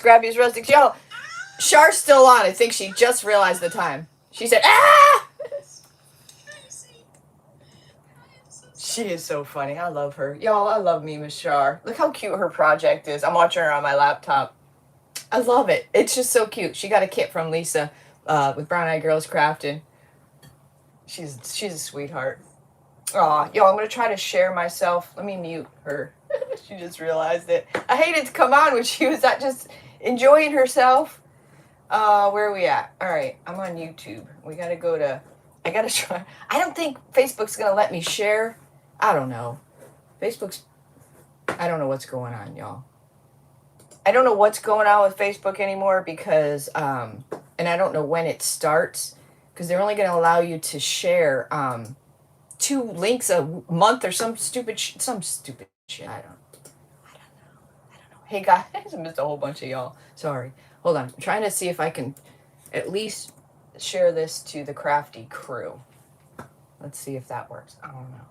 Scrappy's Rustics. Yo, Char's still on. I think she just realized the time. She said, ah! She is so funny. I love her. Y'all, I love me, Miss Char. Look how cute her project is. I'm watching her on my laptop. I love it. It's just so cute. She got a kit from Lisa with Brown Eyed Girls Crafting. She's a sweetheart. Aw, yo, I'm going to try to share myself. Let me mute her. She just realized it. I hated to come on when she was just enjoying herself. Where are we at? All right, I'm on YouTube. We got to go to... I got to try... I don't think Facebook's going to let me share. I don't know. Facebook's... I don't know what's going on, y'all. I don't know what's going on with Facebook anymore because... and I don't know when it starts because they're only going to allow you to share 2 links a month or some stupid shit. I don't know. Hey guys, I missed a whole bunch of y'all. Sorry. Hold on. I'm trying to see if I can at least share this to the crafty crew. Let's see if that works. I don't know.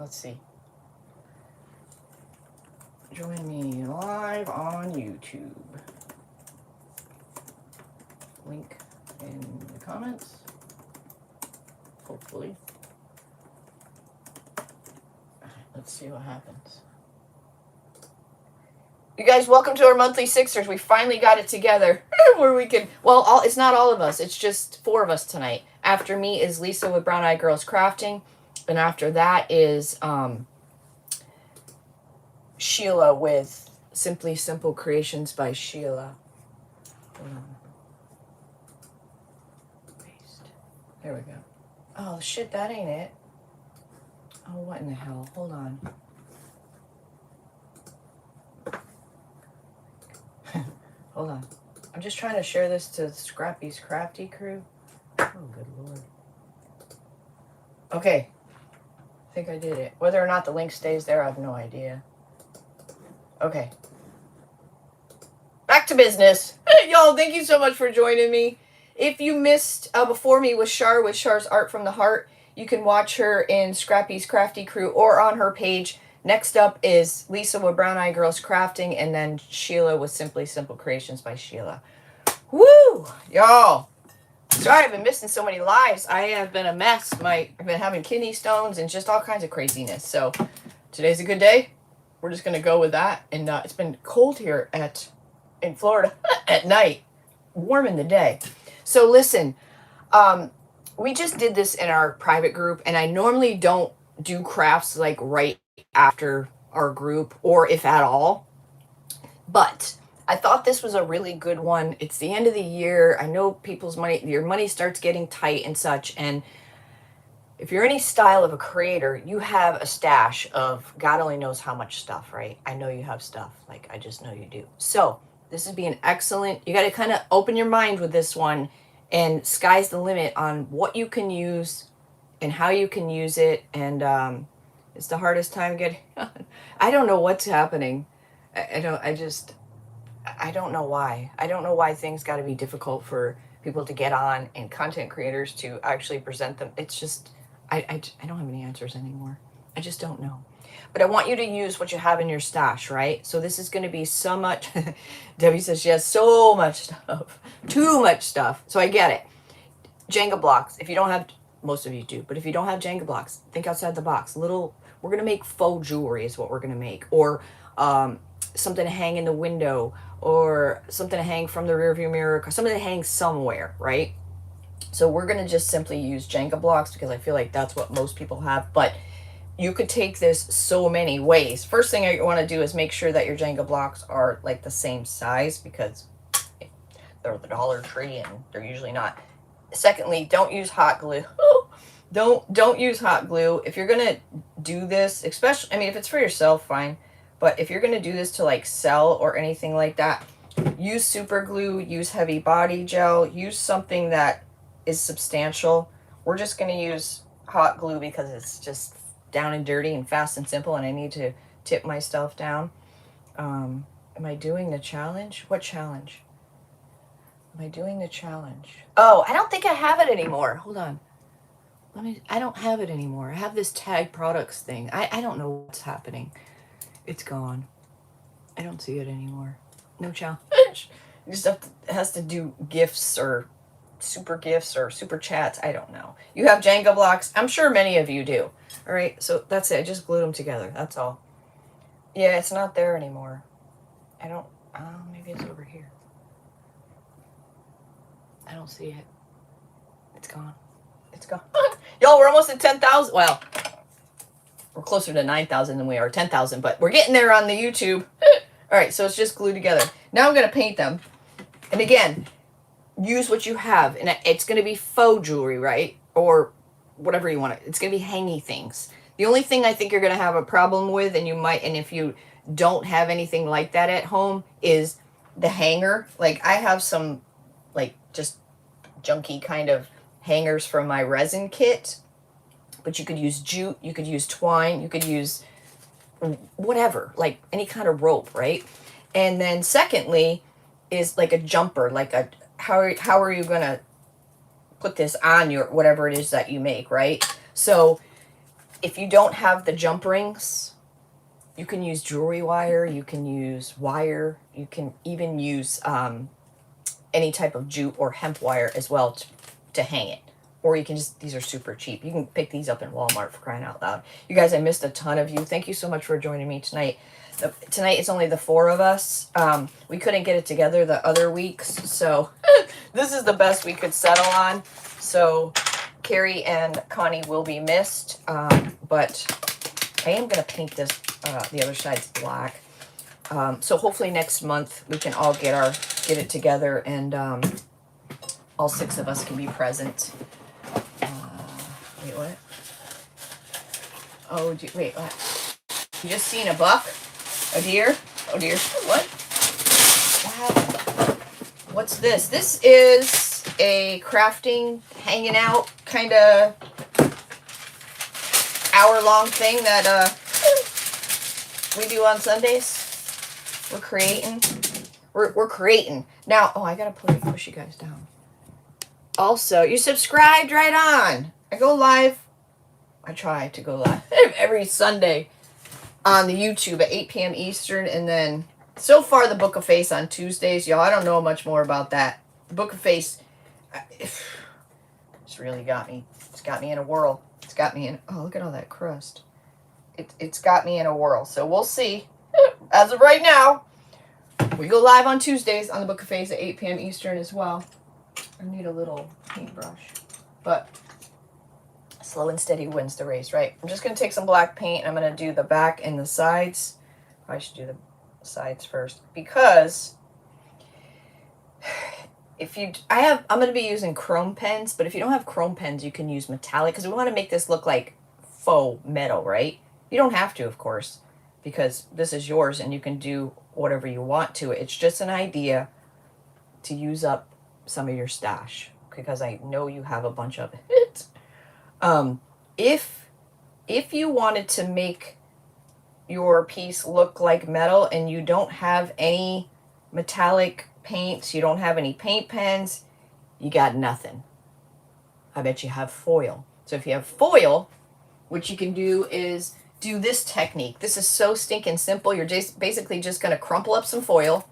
Let's see. Join me live on YouTube. Link in the comments. Hopefully. Let's see what happens. You guys, welcome to our monthly Sixters. We finally got it together where we can... Well, it's not all of us. It's just 4 of us tonight. After me is Lisa with Brown Eyed Girls Crafting. And after that is Sheila with Simply Simple Creations by Sheila. Paste. There we go. Oh, shit, that ain't it. Oh, what in the hell? Hold on. Hold on. I'm just trying to share this to Scrappy's Crafty crew. Oh, good lord. Okay. I think I did it. Whether or not the link stays there, I have no idea. Okay. Back to business. Y'all, thank you so much for joining me. If you missed Before Me with Char's Art from the Heart, you can watch her in Scrappy's Crafty crew or on her page. Next up is Lisa with Brown Eyed Girls Crafting, and then Sheila with Simply Simple Creations by Sheila. Woo! Y'all. Sorry I've been missing so many lives. I have been a mess. I've been having kidney stones and just all kinds of craziness. So today's a good day. We're just going to go with that. And it's been cold here in Florida at night. Warm in the day. So listen, we just did this in our private group, and I normally don't do crafts like right after our group, or if at all, but I thought this was a really good one. It's the end of the year. I know your money starts getting tight and such, and if you're any style of a creator, you have a stash of God only knows how much stuff, right? I know you have stuff, like I just know you do. So this is being excellent. You got to kind of open your mind with this one, and sky's the limit on what you can use and how you can use it. And it's the hardest time getting on. I don't know what's happening. I don't know why. I don't know why things got to be difficult for people to get on and content creators to actually present them. It's just, I don't have any answers anymore. I just don't know. But I want you to use what you have in your stash, right? So this is going to be so much. Debbie says she has so much stuff. Too much stuff. So I get it. Jenga blocks. If you don't have, most of you do, but if you don't have Jenga blocks, think outside the box. We're going to make faux jewelry is what we're going to make. Or something to hang in the window, or something to hang from the rearview mirror, something to hang somewhere, right? So we're going to just simply use Jenga blocks because I feel like that's what most people have. But you could take this so many ways. First thing you want to do is make sure that your Jenga blocks are like the same size, because they're the Dollar Tree and they're usually not. Secondly, don't use hot glue. Don't use hot glue. If you're going to do this, especially, I mean, if it's for yourself, fine. But if you're going to do this to like sell or anything like that, use super glue, use heavy body gel, use something that is substantial. We're just going to use hot glue because it's just down and dirty and fast and simple, and I need to tip my stuff down. Am I doing the challenge? What challenge? Am I doing the challenge? Oh, I don't think I have it anymore. Hold on. I don't have it anymore. I have this tag products thing. I don't know what's happening. It's gone. I don't see it anymore. No challenge. You just have to, it has to do gifts or super chats. I don't know. You have Jenga blocks. I'm sure many of you do. All right, so that's it. I just glued them together. That's all. Yeah, it's not there anymore. I don't. Maybe it's over here. I don't see it. It's gone. It's gone. Y'all, we're almost at 10,000. Well, we're closer to 9,000 than we are 10,000, but we're getting there on the YouTube. All right, so it's just glued together. Now I'm going to paint them. And again, use what you have. And it's going to be faux jewelry, right? Or whatever you want it. It's going to be hangy things. The only thing I think you're going to have a problem with, and if you don't have anything like that at home, is the hanger. Like, I have some, like, just junky kind of hangers from my resin kit. But you could use jute, you could use twine, you could use whatever, like any kind of rope, right? And then secondly is like a jumper, like a how are you going to put this on your whatever it is that you make, right? So if you don't have the jump rings, you can use jewelry wire, you can use wire, you can even use any type of jute or hemp wire as well to hang it. Or you can just, these are super cheap. You can pick these up in Walmart, for crying out loud. You guys, I missed a ton of you. Thank you so much for joining me tonight. Tonight it's only the 4 of us. We couldn't get it together the other weeks, so this is the best we could settle on. So Carrie and Connie will be missed, but I am going to paint this, the other side's black. So hopefully next month we can all get it together, and all 6 of us can be present. Wait, what? Oh, wait, what? You just seen a buck? A deer? Oh dear. What? Wow. What's this? This is a crafting, hanging out, kind of hour-long thing that we do on Sundays. We're creating. We're creating. Now, I gotta push you guys down. Also, you subscribed right on. I go live. I try to go live every Sunday on the YouTube at 8 p.m. Eastern. And then, so far, the Book of Face on Tuesdays. Y'all, I don't know much more about that. The Book of Face, it's really got me. It's got me in a whirl. It's got me in, oh, look at all that crust. It's got me in a whirl. So we'll see. As of right now, we go live on Tuesdays on the Book of Face at 8 p.m. Eastern as well. I need a little paintbrush, but slow and steady wins the race, right? I'm just going to take some black paint. I'm going to do the back and the sides. I should do the sides first, because I'm going to be using chrome pens, but if you don't have chrome pens, you can use metallic, because we want to make this look like faux metal, right? You don't have to, of course, because this is yours and you can do whatever you want to it. It's just an idea to use up some of your stash, because I know you have a bunch of it. If you wanted to make your piece look like metal and you don't have any metallic paints, you don't have any paint pens, you got nothing. I bet you have foil. So if you have foil, what you can do is do this technique. This is so stinking simple. You're just basically just going to crumple up some foil,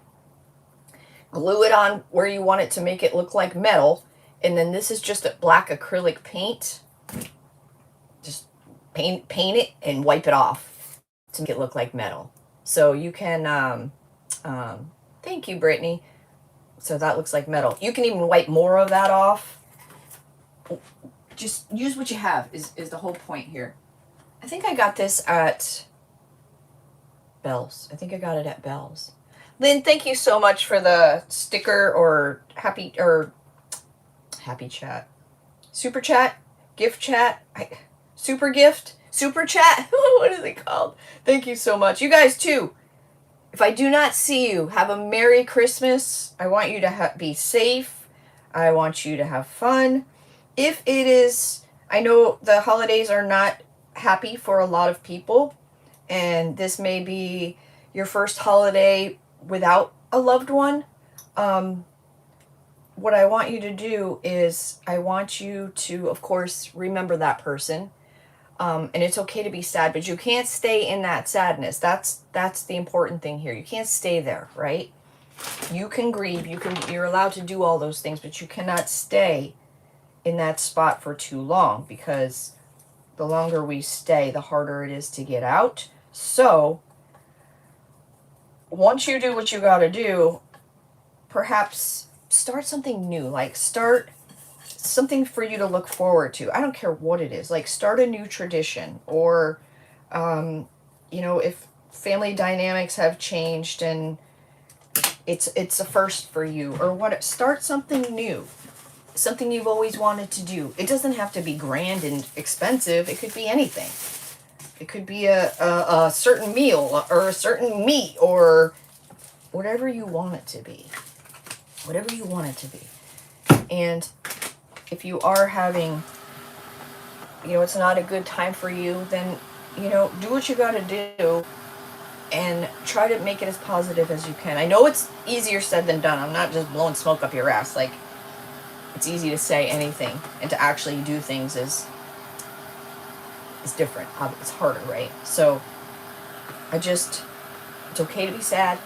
glue it on where you want it to make it look like metal, and then this is just a black acrylic paint. Just paint it and wipe it off to make it look like metal. So you can, thank you, Brittany. So that looks like metal. You can even wipe more of that off. Just use what you have is the whole point here. I think I got this at Bell's. I think I got it at Bell's. Lynn, thank you so much for the sticker or happy chat, super chat, gift chat, super gift, super chat. What is it called? Thank you so much. You guys too. If I do not see you, have a Merry Christmas. I want you to be safe. I want you to have fun. If it is, I know the holidays are not happy for a lot of people, and this may be your first holiday without a loved one. What I want you to do is I want you to, of course, remember that person. And it's okay to be sad, but you can't stay in that sadness. That's the important thing here. You can't stay there, right? You can grieve. You're allowed to do all those things, but you cannot stay in that spot for too long, because the longer we stay, the harder it is to get out. So once you do what you got to do, perhaps start something new. Like, start something for you to look forward to. I don't care what it is. Like, start a new tradition, or if family dynamics have changed and it's a first for you, or what, start something new, something you've always wanted to do. It doesn't have to be grand and expensive. It could be anything. It could be a certain meal or a certain meat, or whatever you want it to be. Whatever you want it to be. And if you are having, it's not a good time for you, then, do what you got to do and try to make it as positive as you can. I know it's easier said than done. I'm not just blowing smoke up your ass. Like, it's easy to say anything, and to actually do things is different. It's harder, right? So it's okay to be sad,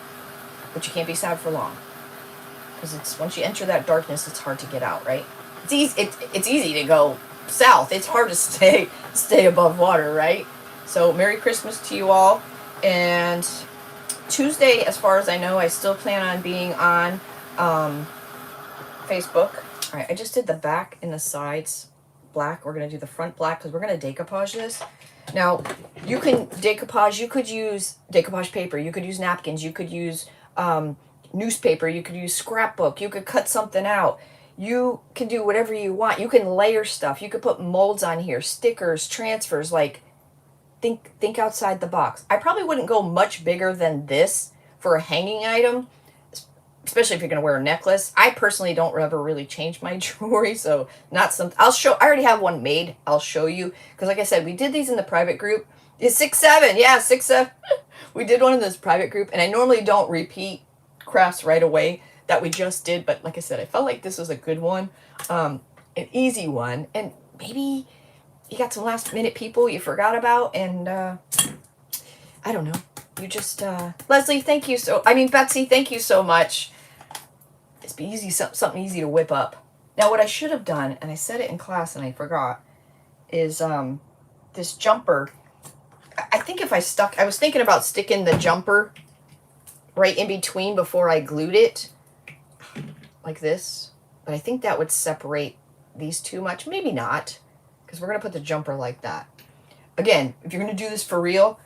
but you can't be sad for long, because once you enter that darkness, it's hard to get out, right? It's easy to go south. It's hard to stay above water, right? So Merry Christmas to you all. And Tuesday, as far as I know, I still plan on being on Facebook. All right, I just did the back and the sides black. We're going to do the front black because we're going to decoupage this. Now, you can decoupage. You could use decoupage paper. You could use napkins. You could use newspaper. You could use scrapbook. You could cut something out. You can do whatever you want. You can layer stuff. You could put molds on here, stickers, transfers. Like, think outside the box. I probably wouldn't go much bigger than this for a hanging item, especially if you're going to wear a necklace. I personally don't ever really change my jewelry, so not something. I already have one made. I'll show you, because like I said, we did these in the private group. It's 6-7. Yeah, 6-7. We did one in this private group, and I normally don't repeat crafts right away that we just did, but like I said, I felt like this was a good one, an easy one, and maybe you got some last minute people you forgot about, and I don't know. You just Leslie, thank you Betsy, thank you so much. It's be easy, something easy to whip up. Now, what I should have done, and I said it in class and I forgot, is this jumper. I think I was thinking about sticking the jumper right in between before I glued it, like this, but I think that would separate these too much. Maybe not, because we're going to put the jumper like that. Again, if you're going to do this for real,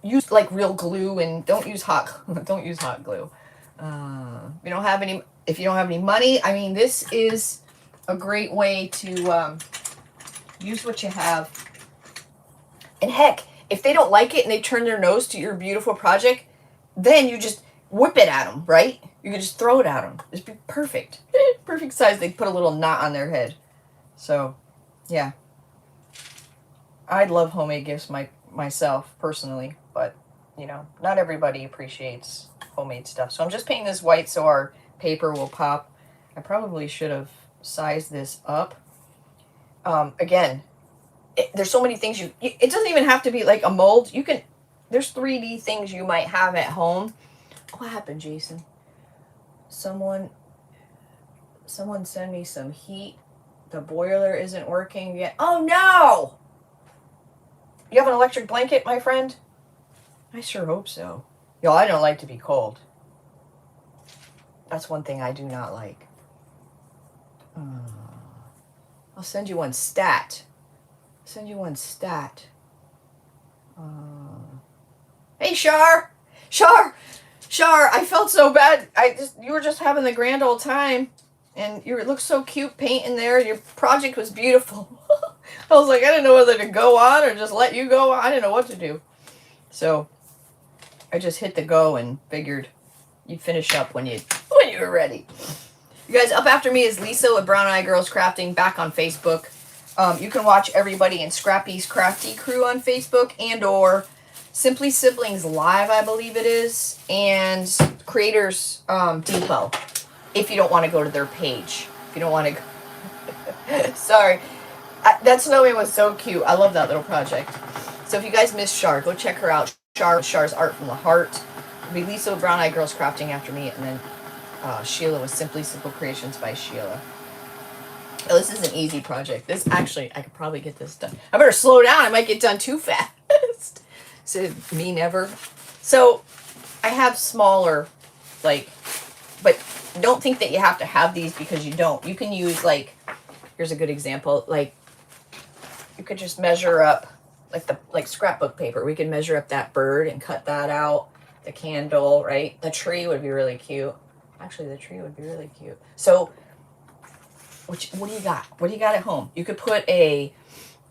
use like real glue, and don't use hot glue. If you don't have any money, I mean, this is a great way to use what you have. And heck, if they don't like it and they turn their nose to your beautiful project, then you just whip it at them, right? You can just throw it at them. It'd be perfect. Perfect size. They put a little knot on their head. So, yeah. I love homemade gifts myself, personally. But, not everybody appreciates homemade stuff. So I'm just painting this white so our paper will pop. I probably should have sized this up. Again, there's so many things it doesn't even have to be like a mold. There's 3D things you might have at home. What happened, Jason? Someone send me some heat. The boiler isn't working yet. Oh no! You have an electric blanket, my friend? I sure hope so. Y'all, I don't like to be cold. That's one thing I do not like. I'll send you one stat. Hey, Shar, I felt so bad. You were just having the grand old time, and you looked so cute painting there. Your project was beautiful. I was like, I didn't know whether to go on or just let you go on. I didn't know what to do. So I just hit the go and figured you'd finish up when you were ready. You guys, up after me is Lisa with Brown Eye Girls Crafting, back on Facebook. You can watch everybody in Scrappy's Crafty Crew on Facebook, and or Simply Siblings Live, I believe it is, and Creators Depot, if you don't want to go to their page. If you don't want to go. Sorry. That snowman was so cute. I love that little project. So if you guys missed Char, go check her out. Char's Art from the Heart. It'll be Lisa with Brown Eye Girls Crafting after me, and then Sheila with Simply Simple Creations by Sheila. Oh, this is an easy project. This actually, I could probably get this done. I better slow down. I might get done too fast. So me never. So I have smaller, like, but don't think that you have to have these because you don't. You can use, like, here's a good example. Like, you could just measure up, like scrapbook paper. We could measure up that bird and cut that out. The candle, right? The tree would be really cute. Actually, the tree would be really cute. So, what do you got? What do you got at home? You could put I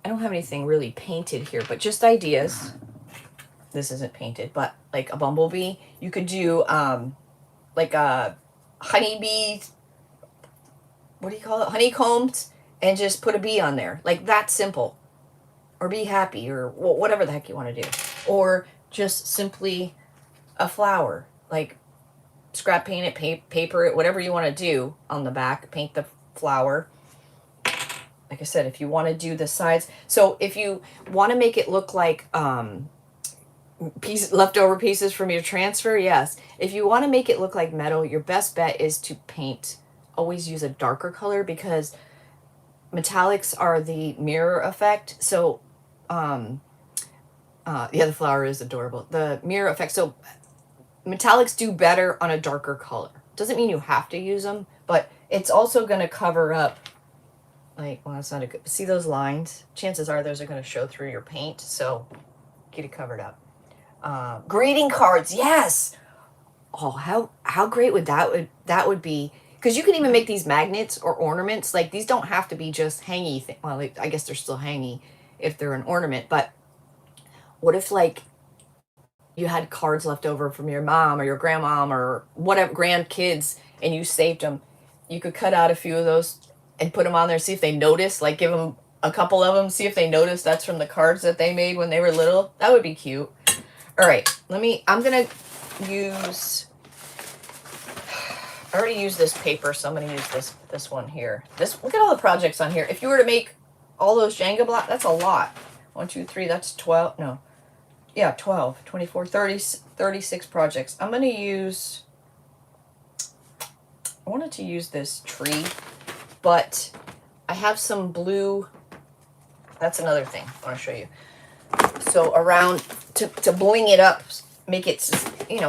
don't have anything really painted here, but just ideas. This isn't painted, but like a bumblebee. You could do like a honeybee, what do you call it? Honeycombs, and just put a bee on there. Like, that's simple. Or be happy, or whatever the heck you want to do. Or just simply a flower. Like, scrap paint it, paper it, whatever you want to do on the back. Paint the flower. Like I said, if you want to do the sides. So if you want to make it look like leftover pieces from your transfer, yes. If you want to make it look like metal, your best bet is to paint. Always use a darker color because metallics are the mirror effect. So, yeah, the flower is adorable. The mirror effect. So, metallics do better on a darker color. Doesn't mean you have to use them, but it's also going to cover up. Like, well, that's not a good. See those lines? Chances are those are going to show through your paint. So, get it covered up. Greeting cards, yes. Oh, how great would that would be? Because you can even make these magnets or ornaments. Like, these don't have to be just hangy. Well, like, I guess they're still hangy if they're an ornament. But what if, like, you had cards left over from your mom or your grandmom or whatever, grandkids, and you saved them? You could cut out a few of those and put them on there, see if they notice. Like, give them a couple of them, see if they notice that's from the cards that they made when they were little. That would be cute. All right, I'm going to use... I already used this paper, so I'm going to use this one here. Look at all the projects on here. If you were to make all those Jenga blocks, that's a lot. 1, 2, 3, that's 12. No. Yeah, 12, 24, 30, 36 projects. I wanted to use this tree, but I have some blue. That's another thing I want to show you. So around, to bling it up, make it,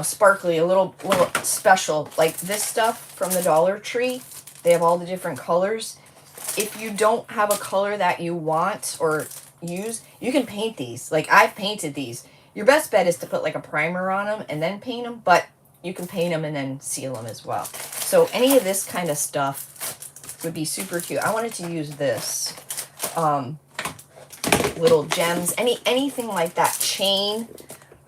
sparkly, a little special, like this stuff from the Dollar Tree. They have all the different colors. If you don't have a color that you want or use, you can paint these. Like, I've painted these. Your best bet is to put like a primer on them and then paint them, but you can paint them and then seal them as well. So any of this kind of stuff would be super cute. I wanted to use this. Little gems, anything like that. Chain.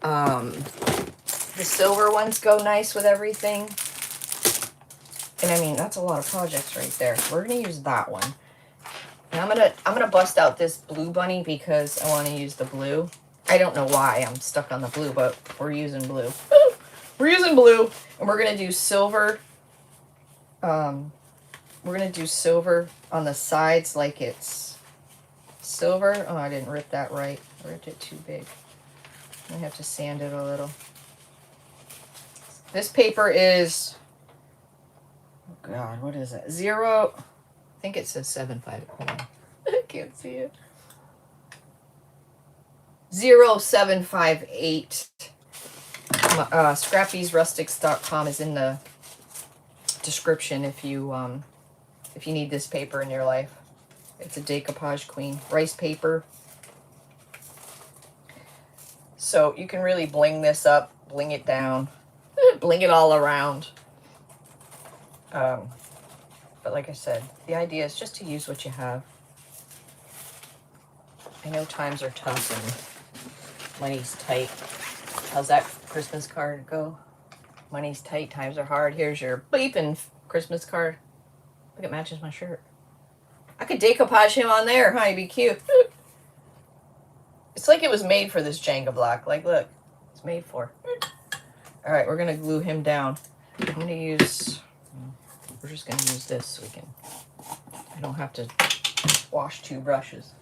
The silver ones go nice with everything. And I mean, that's a lot of projects right there. We're gonna use that one. And I'm gonna bust out this blue bunny because I want to use the blue. I don't know why I'm stuck on the blue, but we're using blue. We're using blue, and we're gonna do silver. We're gonna do silver on the sides, like it's silver. Oh, I didn't rip that right. I ripped it too big. I have to sand it a little. This paper is, oh God, what is it? 0, I think it says 7.5. Hold on. I can't see it. 0758. Scrappy'srustics.com is in the description if you need this paper in your life. It's a decoupage queen. Rice paper. So you can really bling this up, bling it down, bling it all around. But like I said, the idea is just to use what you have. I know times are tough and money's tight. How's that Christmas card go? Money's tight, times are hard. Here's your bleeping Christmas card. Look, it matches my shirt. I could decoupage him on there, huh? He'd be cute. It's like it was made for this Jenga block. Like, look, it's made for. All right, we're gonna glue him down. I'm gonna use. We're just gonna use this so we can. I don't have to wash 2 brushes.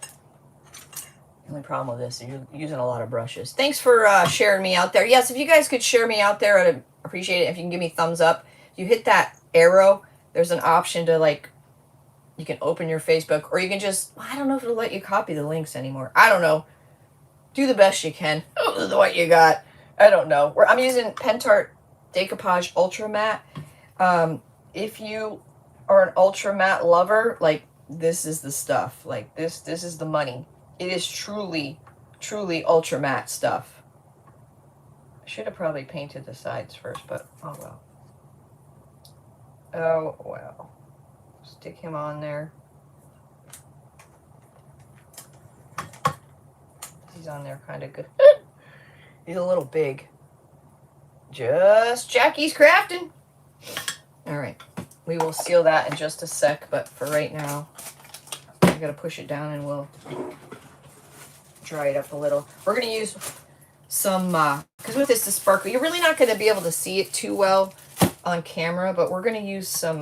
The only problem with this is you're using a lot of brushes. Thanks for sharing me out there. Yes, if you guys could share me out there, I'd appreciate it. If you can give me thumbs up. If you hit that arrow, there's an option to like, you can open your Facebook, or you can just, I don't know if it'll let you copy the links anymore. I don't know. Do the best you can with what you got. I don't know. I'm using Pentart Decoupage Ultra Matte. If you are an ultra matte lover, like, this is the stuff. Like, this is the money. It is truly, truly ultra matte stuff. I should have probably painted the sides first, but oh well. Oh well. Stick him on there. He's on there kind of good. He's a little big. Just Jackie's crafting. All right. We will seal that in just a sec, but for right now, I gotta push it down and we'll dry it up a little. We're gonna use some, because with this is sparkle, you're really not gonna be able to see it too well on camera, but we're gonna use some,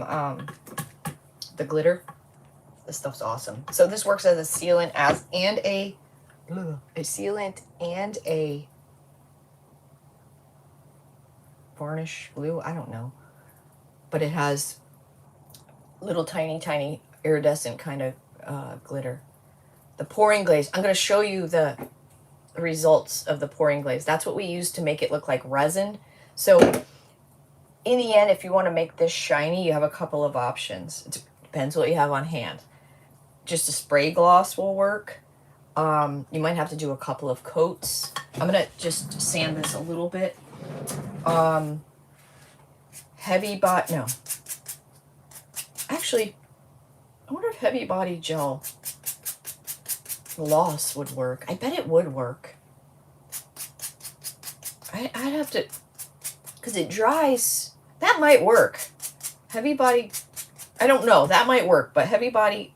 the glitter. This stuff's awesome. So this works as a sealant and a sealant and a varnish glue. I don't know, but it has little tiny iridescent kind of glitter. The pouring glaze, I'm going to show you the results of the pouring glaze. That's what we use to make it look like resin. So in the end, if you want to make this shiny, you have a couple of options. It depends what you have on hand. Just a spray gloss will work. You might have to do a couple of coats. I'm going to just sand this a little bit. No. Actually, I wonder if heavy body gel gloss would work. I bet it would work. I'd have to, because it dries. That might work. Heavy body, I don't know. That might work, but heavy body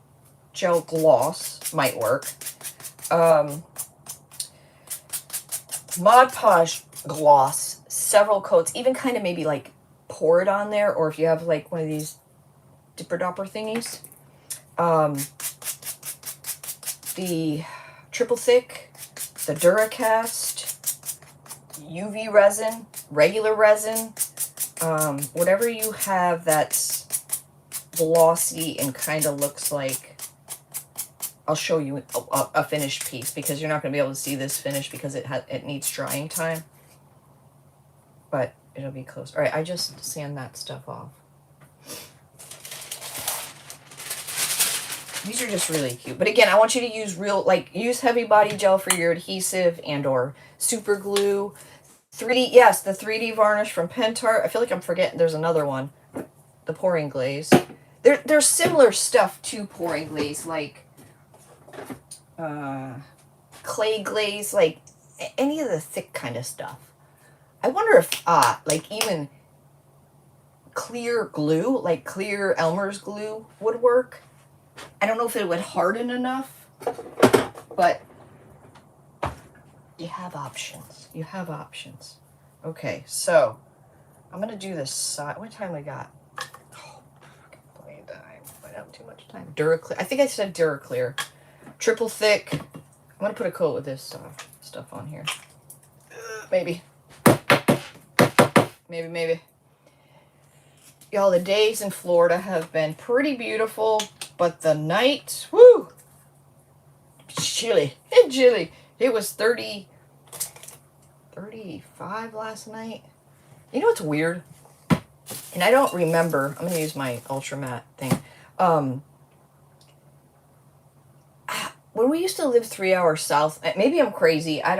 gel gloss might work. Mod Podge gloss, several coats, even kind of maybe like pour it on there, or if you have like one of these dipper dopper thingies. The triple thick, the Duracast, UV resin, regular resin, whatever you have that's glossy and kind of looks like, I'll show you a finished piece, because you're not going to be able to see this finish because it needs drying time, but it'll be close. All right, I just sand that stuff off. These are just really cute. But again, I want you to use use heavy body gel for your adhesive and or super glue. 3D, yes, the 3D varnish from Pentart. I feel like I'm forgetting there's another one. The pouring glaze. There's similar stuff to pouring glaze, like clay glaze, like any of the thick kind of stuff. I wonder if like even clear glue, like clear Elmer's glue would work. I don't know if it would harden enough, but you have options. You have options. Okay, so I'm going to do this side. What time we got? Oh, plenty of time. I don't have too much time. Duraclear. I think I said Duraclear. Triple thick. I'm going to put a coat with this stuff on here. Maybe. Maybe. Y'all, the days in Florida have been pretty beautiful, but the night, whoo, chilly. It was 35 last night. You know what's weird? And I don't remember. I'm going to use my Ultra Matte thing. When we used to live 3 hours south, maybe I'm crazy. I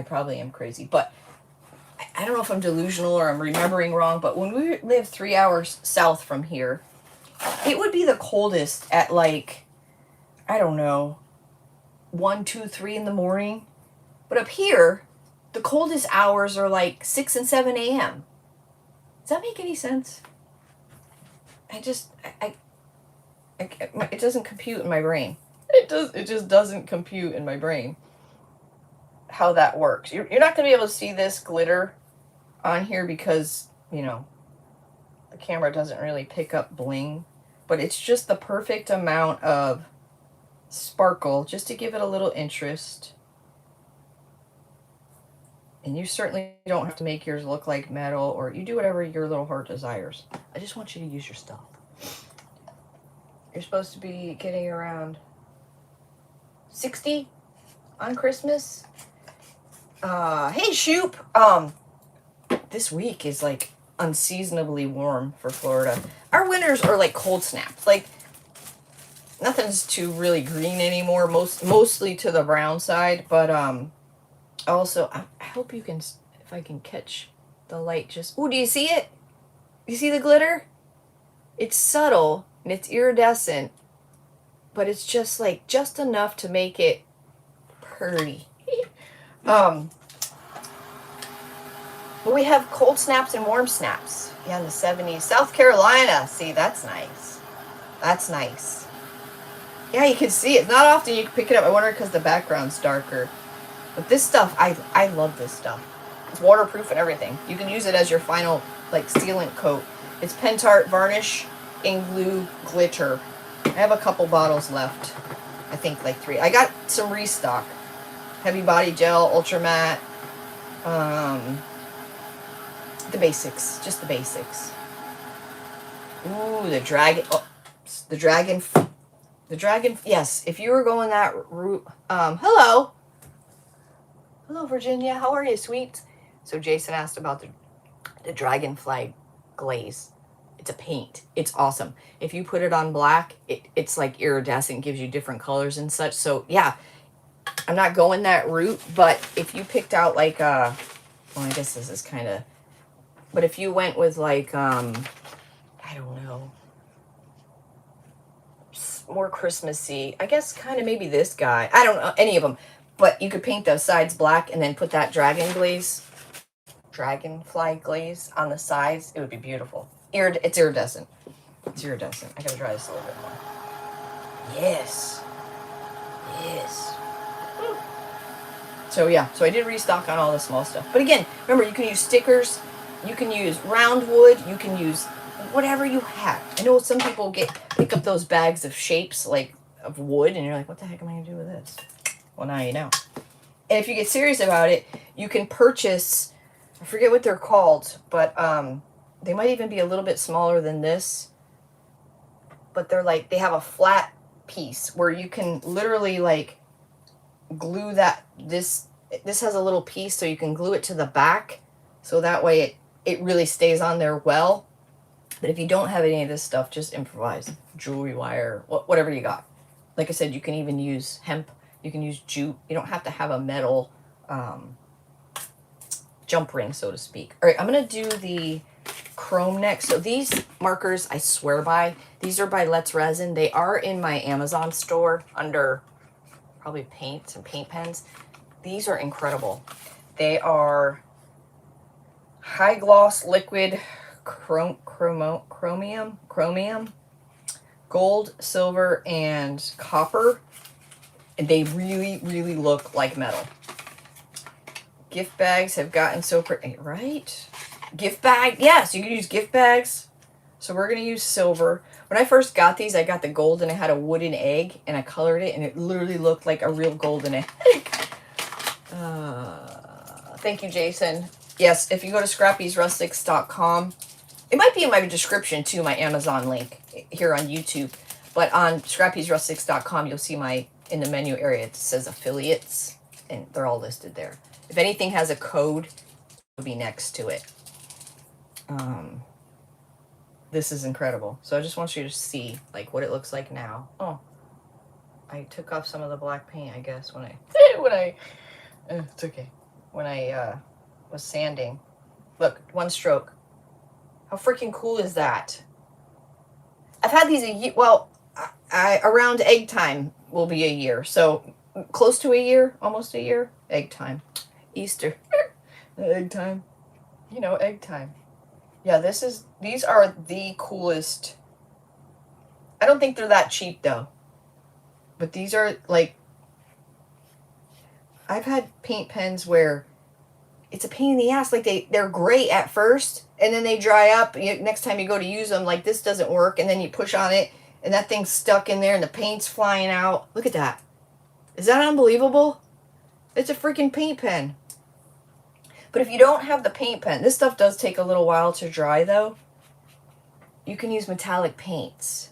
probably am crazy, but I don't know if I'm delusional or I'm remembering wrong, but when we lived 3 hours south from here, it would be the coldest at like, I don't know, 1, 2, 3 in the morning. But up here, the coldest hours are like 6 and 7 a.m. Does that make any sense? It doesn't compute in my brain. It just doesn't compute in my brain how that works. You're not going to be able to see this glitter on here because, you know, the camera doesn't really pick up bling, but it's just the perfect amount of sparkle just to give it a little interest. And you certainly don't have to make yours look like metal, or you do whatever your little heart desires. I just want you to use your stuff. You're supposed to be getting around 60 on Christmas. Hey Shoop. This week is like unseasonably warm for Florida. Our winters are like cold snaps. Like nothing's too really green anymore. Mostly to the brown side, but also I hope you can, if I can catch the light. Just do you see it? You see the glitter? It's subtle and it's iridescent, but it's just like just enough to make it pretty. But we have cold snaps and warm snaps. Yeah, in the 70s. South Carolina. See, that's nice. That's nice. Yeah, you can see it. Not often you can pick it up. I wonder because the background's darker. But this stuff, I love this stuff. It's waterproof and everything. You can use it as your final like sealant coat. It's Pentart varnish and glue glitter. I have a couple bottles left. I think like 3. I got some restock. Heavy body gel, ultra matte. The basics, just the basics. Ooh, the dragon. Oh, the dragon. The dragon. Yes, if you were going that route. Hello. Hello, Virginia. How are you, sweet? So Jason asked about the dragonfly glaze. It's a paint. It's awesome. If you put it on black, it's like iridescent, gives you different colors and such. So yeah, I'm not going that route. But if you picked out like well, I guess this is kind of. But if you went with like, I don't know, more Christmassy, I guess kind of maybe this guy. I don't know, any of them. But you could paint the sides black and then put that dragonfly glaze on the sides. It would be beautiful. It's iridescent. It's iridescent. I gotta try this a little bit more. Yes. Yes. So yeah, so I did restock on all the small stuff. But again, remember, you can use stickers. You can use round wood. You can use whatever you have. I know some people pick up those bags of shapes, like of wood, and you're like, what the heck am I going to do with this? Well, now you know. And if you get serious about it, you can purchase, I forget what they're called, but they might even be a little bit smaller than this. But they're like, they have a flat piece where you can literally like glue that. This has a little piece, so you can glue it to the back. So that way it really stays on there well. But if you don't have any of this stuff, just improvise. Jewelry wire, whatever you got. Like I said, you can even use hemp. You can use jute. You don't have to have a metal jump ring, so to speak. All right, I'm going to do the chrome next. So these markers, I swear by. These are by Let's Resin. They are in my Amazon store under probably paints and paint pens. These are incredible. They are high gloss liquid chromium, gold, silver, and copper. And they really, really look like metal. Gift bags have gotten so pretty, right? Gift bag, yes, you can use gift bags. So we're going to use silver. When I first got these, I got the gold and it had a wooden egg and I colored it and it literally looked like a real golden egg. Thank you, Jason. Yes, if you go to scrappysrustics.com, it might be in my description too, my Amazon link here on YouTube. But on scrappysrustics.com, you'll see in the menu area, it says affiliates, and they're all listed there. If anything has a code, it'll be next to it. This is incredible. So I just want you to see like what it looks like now. Oh, I took off some of the black paint, I guess, when it's okay. When I was sanding. Look, one stroke. How freaking cool is that? I've had these a year. Well, around egg time will be a year. So close to a year, almost a year. Egg time. Easter. Egg time. You know, egg time. Yeah, these are the coolest. I don't think they're that cheap though. But these are like, I've had paint pens where it's a pain in the ass. Like they're great at first and then they dry up. Next time you go to use them, like this doesn't work. And then you push on it and that thing's stuck in there and the paint's flying out. Look at that. Is that unbelievable? It's a freaking paint pen. But if you don't have the paint pen, this stuff does take a little while to dry though. You can use metallic paints.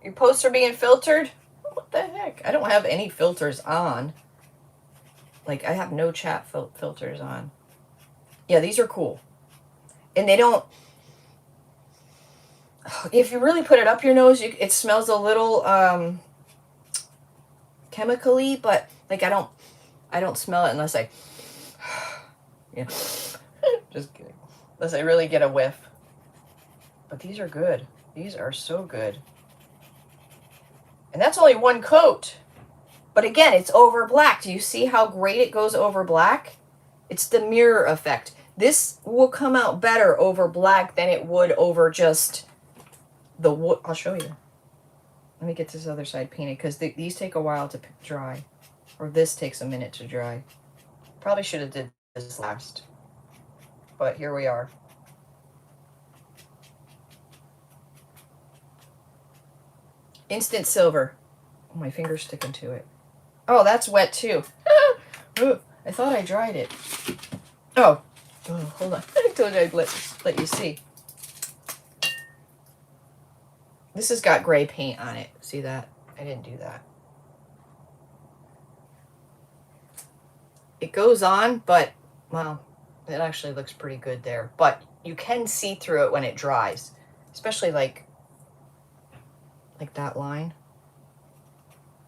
Your posts are being filtered? What the heck? I don't have any filters on. Like, I have no chat filters on. Yeah, these are cool. And they don't... If you really put it up your nose, it smells a little chemically, but like I don't smell it unless I... Yeah. Just kidding. Unless I really get a whiff. But these are good. These are so good. And that's only one coat. But again, it's over black. Do you see how great it goes over black? It's the mirror effect. This will come out better over black than it would over just the wood. I'll show you. Let me get this other side painted because these take a while to dry. Or this takes a minute to dry. Probably should have did this last. But here we are. Instant silver. Oh, my finger's sticking to it. Oh, that's wet too. Ooh, I thought I dried it. Oh, hold on. I told you I'd let you see. This has got gray paint on it. See that? I didn't do that. It goes on, but, well, it actually looks pretty good there. But you can see through it when it dries, especially like that line.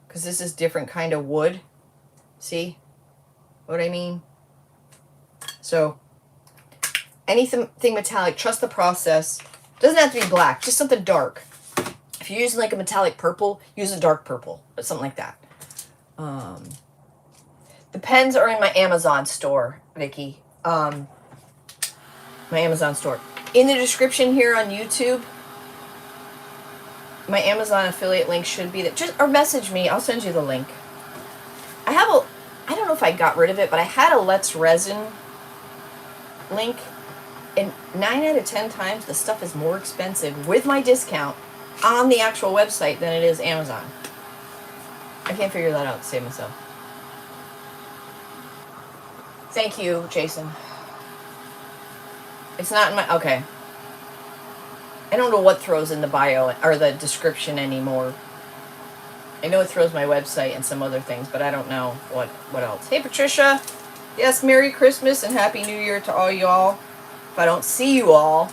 Because this is different kind of wood. See what I mean? So anything metallic, trust the process. Doesn't have to be black, just something dark. If you're using like a metallic purple, use a dark purple, but something like that. The pens are in my Amazon store, Vicky. My Amazon store. In the description here on YouTube, my Amazon affiliate link should be there. Or message me. I'll send you the link. I don't know if I got rid of it, but I had a Let's Resin link. And 9 out of 10 times, the stuff is more expensive with my discount on the actual website than it is Amazon. I can't figure that out to save myself. Thank you, Jason. It's not in my... Okay. I don't know what throws in the bio or the description anymore. I know it throws my website and some other things, but I don't know what else. Hey, Patricia. Yes, Merry Christmas and Happy New Year to all y'all. If I don't see you all,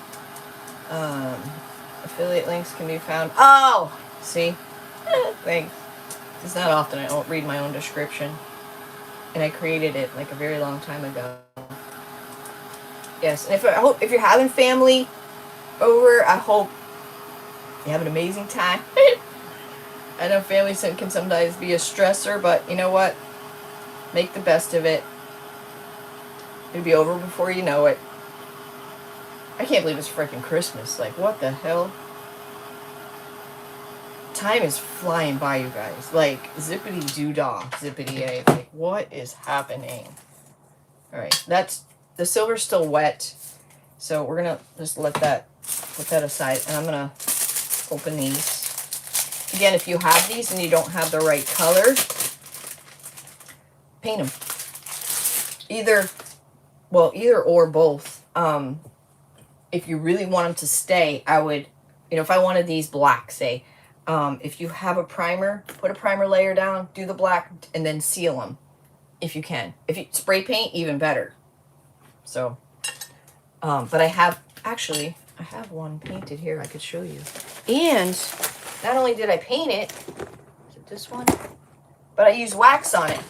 affiliate links can be found. Oh, see? Thanks. It's not often I don't read my own description. And I created it like a very long time ago. Yes, and if you're having family over, I hope you have an amazing time. I know family can sometimes be a stressor, but you know what? Make the best of it. It'll be over before you know it. I can't believe it's freaking Christmas. Like, what the hell? Time is flying by, you guys. Like, zippity-doo-dah, zippity-a. Like, what is happening? Alright, the silver's still wet. So we're going to just put that aside. And I'm going to open these. Again, if you have these and you don't have the right color, paint them. Either or both. If you really want them to stay, I would, if I wanted these black, say, if you have a primer, put a primer layer down, do the black, and then seal them, if you can. If you spray paint, even better. So, but I have one painted here I could show you. And not only did I paint it, is it this one? But I used wax on it.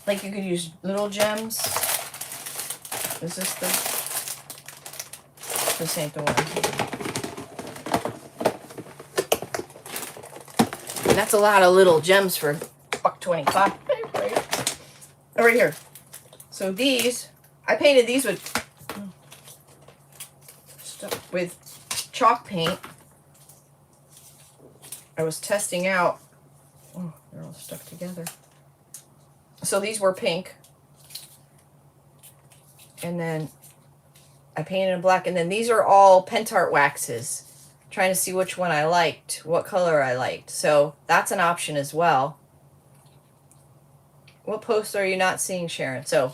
Like you could use little gems. Is this this ain't the one. And that's a lot of little gems for $1.25. Right here. So these, I painted these with chalk paint. I was testing out. Oh, they're all stuck together. So these were pink. And then I painted in black. And then these are all Pentart waxes. Trying to see which one I liked, what color I liked. So that's an option as well. What posts are you not seeing, Sharon? So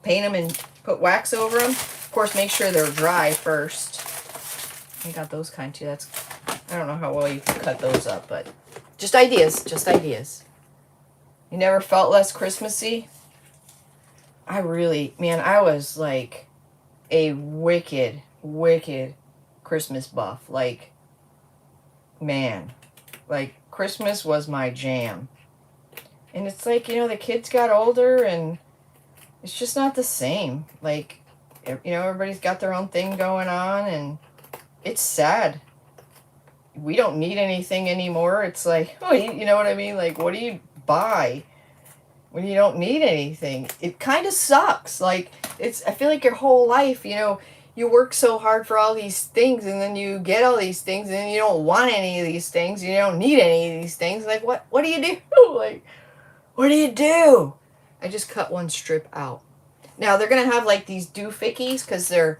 paint them and put wax over them. Of course, make sure they're dry first. I got those kind too. That's, I don't know how well you can cut those up, but just ideas, just ideas. You never felt less Christmassy? I really, man, I was like a wicked, wicked Christmas buff. Like, man, like Christmas was my jam. And it's like, you know, the kids got older and it's just not the same. Like, you know, everybody's got their own thing going on and it's sad. We don't need anything anymore. It's like, oh, you know what I mean? Like, what do you buy when you don't need anything? It kind of sucks. Like, I feel like your whole life, you know, you work so hard for all these things and then you get all these things and then you don't want any of these things. You don't need any of these things. Like, what do you do? Like, what do you do? I just cut one strip out. Now, they're going to have, like, these doofickies because they're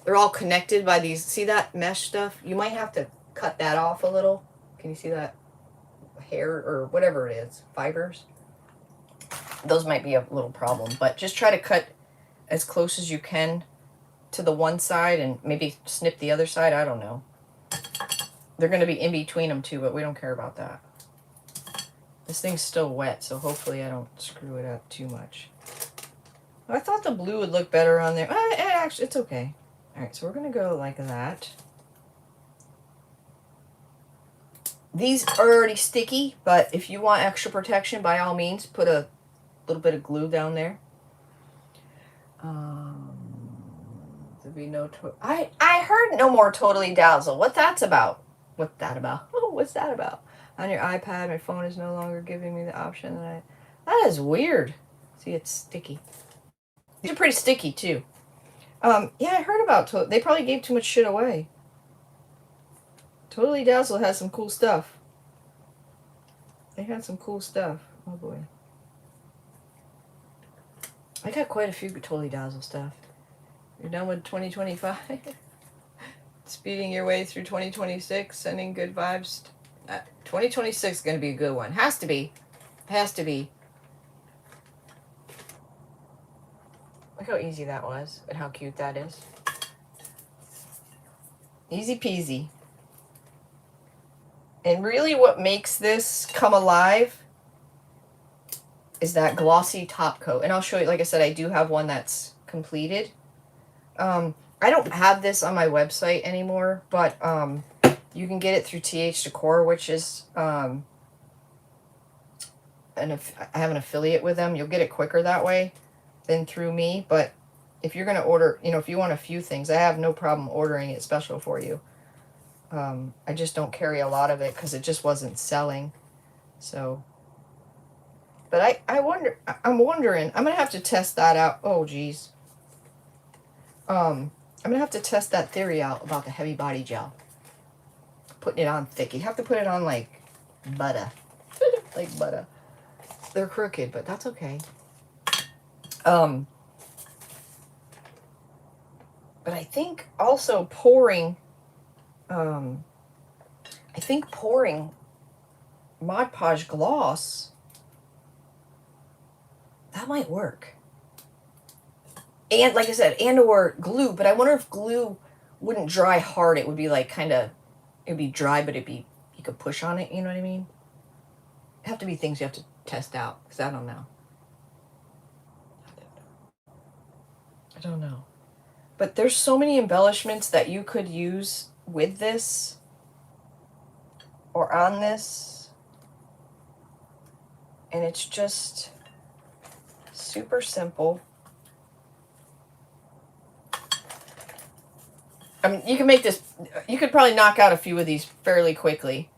all connected by these, see that mesh stuff? You might have to cut that off a little. Can you see that hair or whatever it is, fibers? Those might be a little problem, but just try to cut as close as you can to the one side and maybe snip the other side. I don't know. They're going to be in between them too, but we don't care about that. This thing's still wet, so hopefully I don't screw it up too much. I thought the blue would look better on there. Actually, it's okay. All right, so we're going to go like that. These are already sticky, but if you want extra protection, by all means, put a little bit of glue down there. There'll be no... I heard no more Totally Dazzle. What that's about? What's that about? Oh, what's that about? On your iPad, my phone is no longer giving me the option that is weird. See, it's sticky. These are pretty sticky, too. Yeah, I heard about they probably gave too much shit away. Totally Dazzle has some cool stuff. They had some cool stuff. Oh boy. I got quite a few Totally Dazzle stuff. You're done with 2025? Speeding your way through 2026, sending good vibes. 2026 is going to be a good one. Has to be. Has to be. Look how easy that was and how cute that is. Easy peasy. And really what makes this come alive is that glossy top coat. And I'll show you, like I said, I do have one that's completed. I don't have this on my website anymore, but you can get it through TH Decor, which is, I have an affiliate with them. You'll get it quicker that way than through me. But if you're going to order, you know, if you want a few things, I have no problem ordering it special for you. I just don't carry a lot of it because it just wasn't selling. So, but I'm wondering, I'm going to have to test that out. Oh, geez. I'm going to have to test that theory out about the heavy body gel. Putting it on thick. You have to put it on like butter. Like butter. They're crooked, but that's okay. But I think also pouring, Mod Podge gloss, that might work. And like I said, and or glue, but I wonder if glue wouldn't dry hard. It would be like kind of, it'd be dry, but you could push on it, you know what I mean? It'd have to be things you have to test out, because I don't know. I don't know. But there's so many embellishments that you could use with this or on this. And it's just super simple. I mean, you can make this, you could probably knock out a few of these fairly quickly.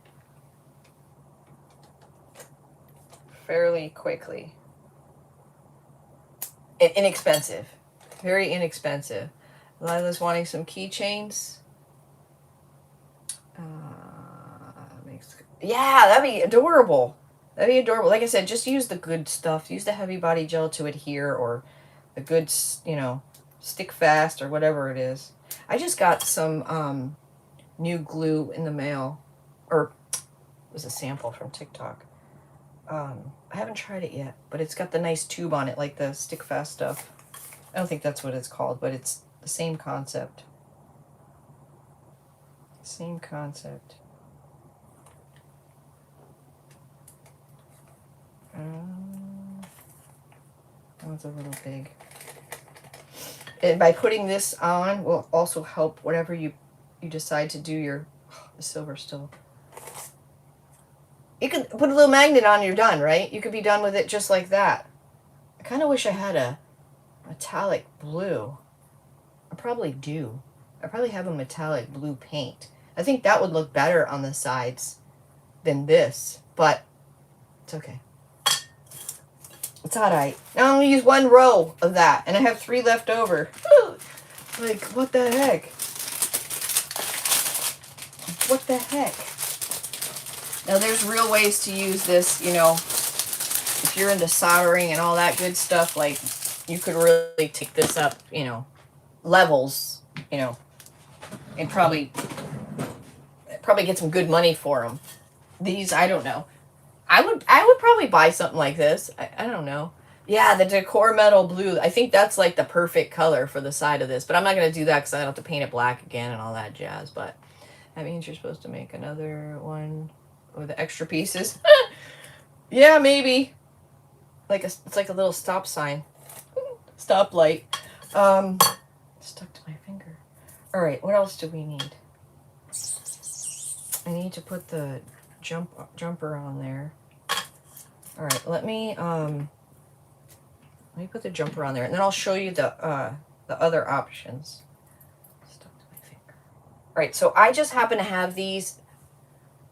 And inexpensive. Very inexpensive. Lila's wanting some keychains. Yeah, that'd be adorable. That'd be adorable. Like I said, just use the good stuff. Use the heavy body gel to adhere, or the good, you know, stick fast, or whatever it is. I just got some new glue in the mail, or it was a sample from TikTok. I haven't tried it yet, but it's got the nice tube on it, like the stick fast stuff. I don't think that's what it's called, but it's the same concept. Same concept. That one's a little big. And by putting this on will also help whatever you decide to do your, the silver still. You could put a little magnet on and you're done, right? You could be done with it just like that. I kind of wish I had a metallic blue. I probably do. I probably have a metallic blue paint. I think that would look better on the sides than this, but it's okay. It's alright. Now I'm going to use 1 row of that, and I have 3 left over. Like, what the heck? What the heck? Now, there's real ways to use this, you know, if you're into soldering and all that good stuff, like, you could really take this up, you know, levels, you know, and probably get some good money for them. These, I don't know. I would probably buy something like this. I don't know. Yeah, the decor metal blue. I think that's like the perfect color for the side of this. But I'm not going to do that because I have to paint it black again and all that jazz. But that means you're supposed to make another one with the extra pieces. Yeah, maybe. It's like a little stop sign. Stop light. Stuck to my finger. All right, what else do we need? I need to put the jumper on there. All right, let me put the jumper on there, and then I'll show you the other options. Stuck to my finger. All right, so I just happen to have these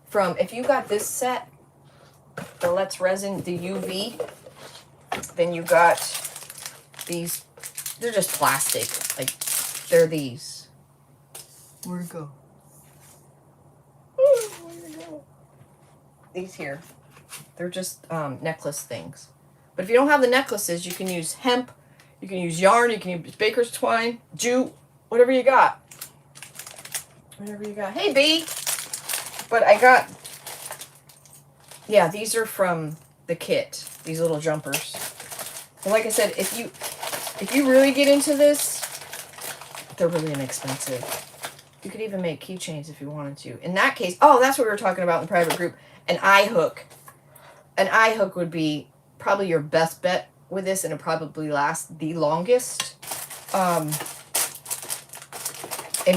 from, if you got this set, the Let's Resin, the UV, then you got these. They're just plastic, like they're these. Where'd it go? Where'd it go? These here. They're just necklace things. But if you don't have the necklaces, you can use hemp, you can use yarn, you can use baker's twine, jute, whatever you got. Whatever you got. Hey, B! But I got, yeah, these are from the kit, these little jumpers. And like I said, if you really get into this, they're really inexpensive. You could even make keychains if you wanted to. In that case, oh, that's what we were talking about in the private group, an eye hook. An eye hook would be probably your best bet with this, and it probably lasts the longest. And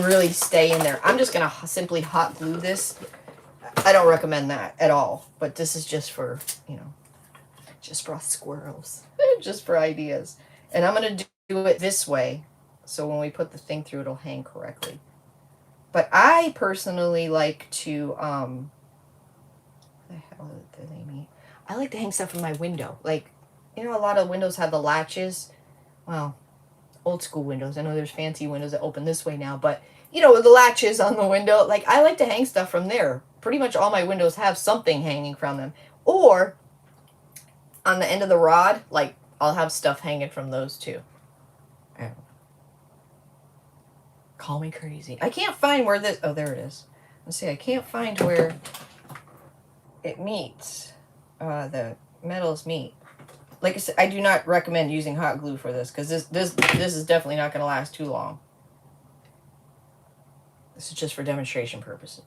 really stay in there. I'm just going to simply hot glue this. I don't recommend that at all, but this is just for, you know, just for us squirrels. Just for ideas. And I'm going to do it this way, so when we put the thing through, it'll hang correctly. But I personally like to, what the hell do they mean? I like to hang stuff in my window. Like, you know, a lot of windows have the latches. Well, old school windows. I know there's fancy windows that open this way now, but, you know, with the latches on the window, like, I like to hang stuff from there. Pretty much all my windows have something hanging from them. Or, on the end of the rod, like, I'll have stuff hanging from those too. Call me crazy. I can't find where this, oh, there it is. Let's see, I can't find where it meets. The metals meet. Like I said, I do not recommend using hot glue for this, because this is definitely not going to last too long. This is just for demonstration purposes.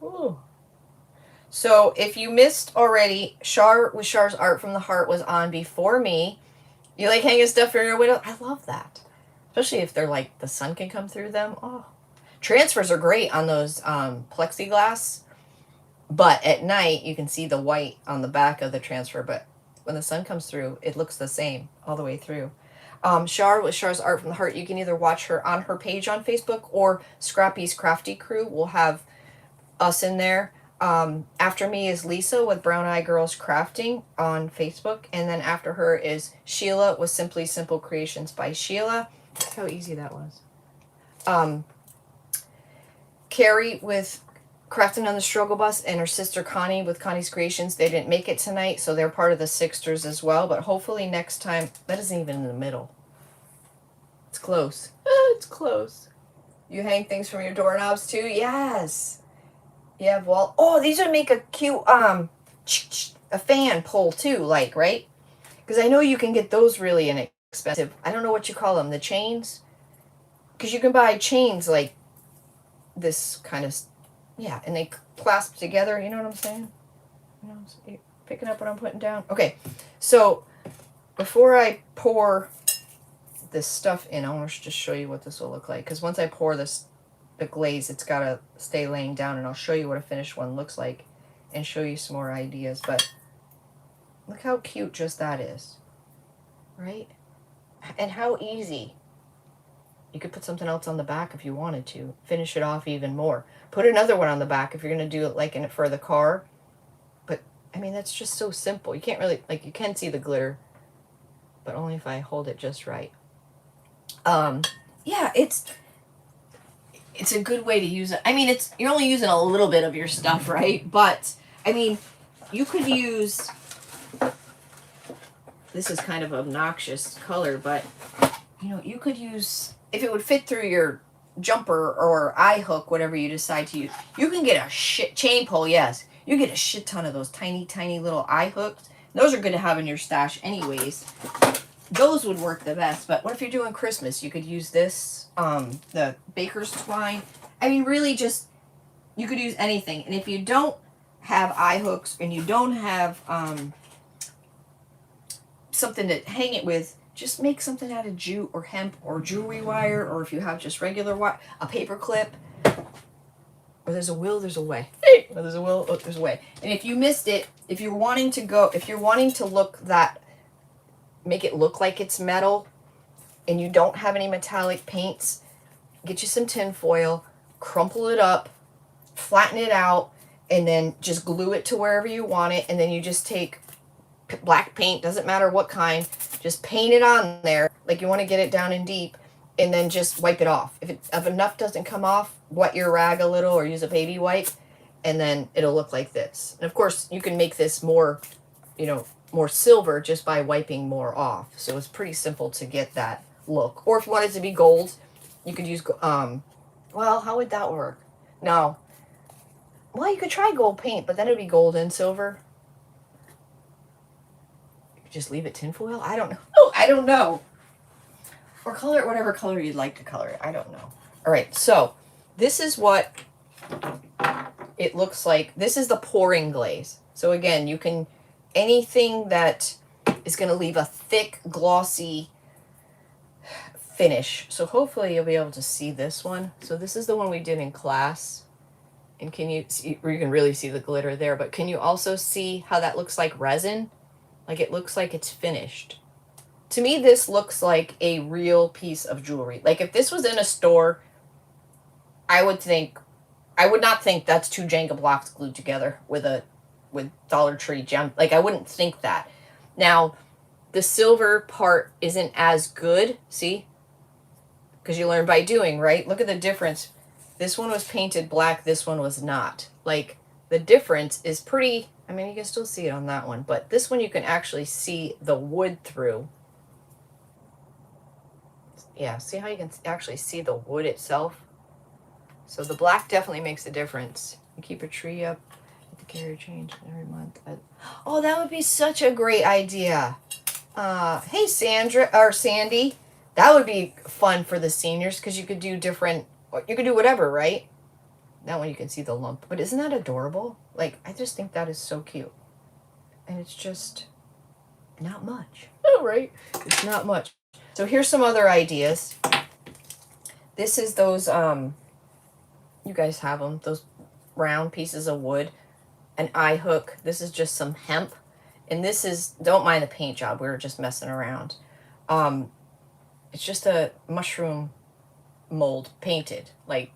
Ooh. So if you missed already, Char with Char's Art from the Heart was on before me. You like hanging stuff from your window? I love that. Especially if they're like, the sun can come through them. Oh. Transfers are great on those plexiglass. But at night, you can see the white on the back of the transfer. But when the sun comes through, it looks the same all the way through. Char with Char's Art from the Heart, you can either watch her on her page on Facebook, or Scrappy's Crafty Crew will have us in there. After me is Lisa with Brown Eye Girls Crafting on Facebook. And then after her is Sheila with Simply Simple Creations by Sheila. That's how easy that was. Carrie with Crafting on the Struggle Bus, and her sister Connie with Connie's Creations. They didn't make it tonight, so they're part of the Sixters as well. But hopefully next time, that isn't even in the middle. It's close. It's close. You hang things from your doorknobs too? Yes. You have wall. Oh, these would make a cute a fan pull too, like, right? Because I know you can get those really inexpensive. I don't know what you call them, the chains. Because you can buy chains like this kind of, yeah, and they clasp together. You know what I'm saying? You know, you picking up what I'm putting down? Okay, so before I pour this stuff in, I want to just show you what this will look like. Because once I pour this, the glaze, it's got to stay laying down, and I'll show you what a finished one looks like and show you some more ideas. But look how cute just that is, right? And how easy. You could put something else on the back if you wanted to. Finish it off even more. Put another one on the back if you're going to do it like in it for the car. But, I mean, that's just so simple. You can't really, like, you can see the glitter, but only if I hold it just right. Yeah, it's a good way to use it. I mean, you're only using a little bit of your stuff, right? But, I mean, you could use, this is kind of obnoxious color, but, you know, you could use, if it would fit through your jumper or eye hook, whatever you decide to use, you can get a chain pull, yes. You get a shit ton of those tiny, tiny little eye hooks. Those are good to have in your stash anyways. Those would work the best. But what if you're doing Christmas? You could use this, the baker's twine. I mean, really just, you could use anything. And if you don't have eye hooks and you don't have something to hang it with, just make something out of jute or hemp or jewelry wire, or if you have just regular wire, a paper clip. Or there's a will, there's a way. Or there's a will, oh, there's a way. And if you missed it, if you're wanting to look that, make it look like it's metal, and you don't have any metallic paints, get you some tin foil, crumple it up, flatten it out, and then just glue it to wherever you want it, and then you just take black paint, doesn't matter what kind, just paint it on there like you want to get it down in deep, and then just wipe it off. If enough doesn't come off, wet your rag a little or use a baby wipe, and then it'll look like this. And of course you can make this more, you know, more silver just by wiping more off. So it's pretty simple to get that look. Or if you want it to be gold, you could use well, how would that work? No, well, you could try gold paint, but then it'd be gold and silver. Just leave it tinfoil? I don't know. Oh, I don't know. Or color it whatever color you'd like to color it. I don't know. All right, so this is what it looks like. This is the pouring glaze. So again, you can, anything that is going to leave a thick, glossy finish. So hopefully you'll be able to see this one. So this is the one we did in class. And can you see, or you can really see the glitter there, but can you also see how that looks like resin? Like it looks like it's finished. To me, this looks like a real piece of jewelry. Like if this was in a store, I would not think that's two Jenga blocks glued together with Dollar Tree gem. Like I wouldn't think that. Now, the silver part isn't as good, see? Because you learn by doing, right? Look at the difference. This one was painted black, this one was not. Like the difference is pretty, I mean, you can still see it on that one, but this one you can actually see the wood through. Yeah, see how you can actually see the wood itself? So the black definitely makes a difference. You keep a tree up at the carrier change every month. Oh, that would be such a great idea. Hey, Sandra, or Sandy. That would be fun for the seniors because you could do different, you could do whatever, right? That one you can see the lump. But isn't that adorable? Like, I just think that is so cute. And it's just not much. Oh, right? It's not much. So here's some other ideas. This is those, you guys have them, those round pieces of wood. An eye hook. This is just some hemp. And this is, don't mind the paint job. We were just messing around. It's just a mushroom mold painted. Like,